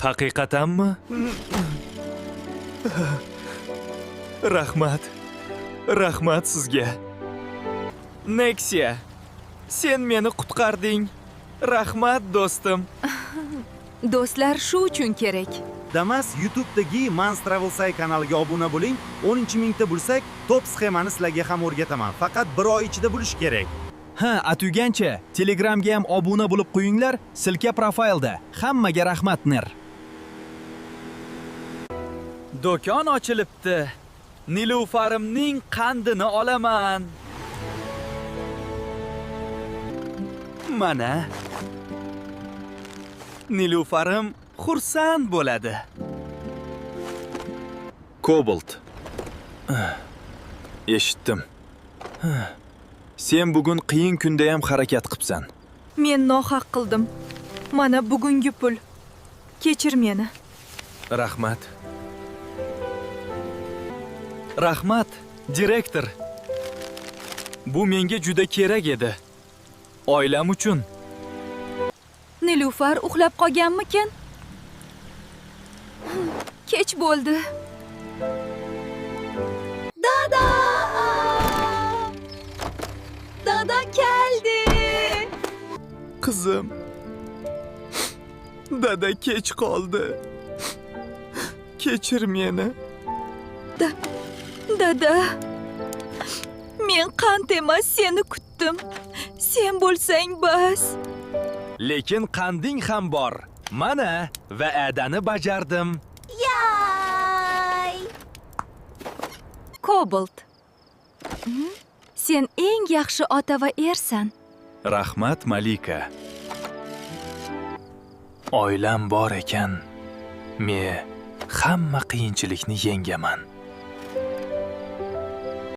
Haqiqatanmi? Rahmat. Rahmat sizga. Nexia, sen meni qutqarding. Rahmat do'stim. Do'stlar shu uchun kerak. Damas, YouTube'dagi Mans Travelsay kanaliga obuna bo'ling. 10-mingta bo'lsak, top sxemani sizlarga ham o'rgataman. Faqat 1 oy ichida bo'lish kerak. Ha, atugancha, Telegramga ham obuna bo'lib qo'yinglar. Silka profilda. Hammaga rahmat ner. Do'kon ochilibdi. Nilufarimning qandini olaman. Mana. Nilufarim xursand bo'ladi. Cobalt. Eshitdim. Sen bugun qiyin kunda ham harakat qilibsan. Men nohaq qildim. Mana bugungi pul. Kechir meni. Rahmat. Rahmat, direktor. Bu menga juda kerak edi. Oilam uchun. Nilufar uxlab qolganmikin? Kech bo'ldi. Dada! Dada keldi. Qizim. Dada kech qoldi. Kechir meni. Dada. Men qand emas seni kutdim. Sen bo'lsang bas. Lekin qanding ham bor. Mana va'dani bajardim. Yay! Cobalt. Sen eng yaxshi ota va ersan. Rahmat, Malika. Oilam bor ekan, men hamma qiyinchilikni yengaman.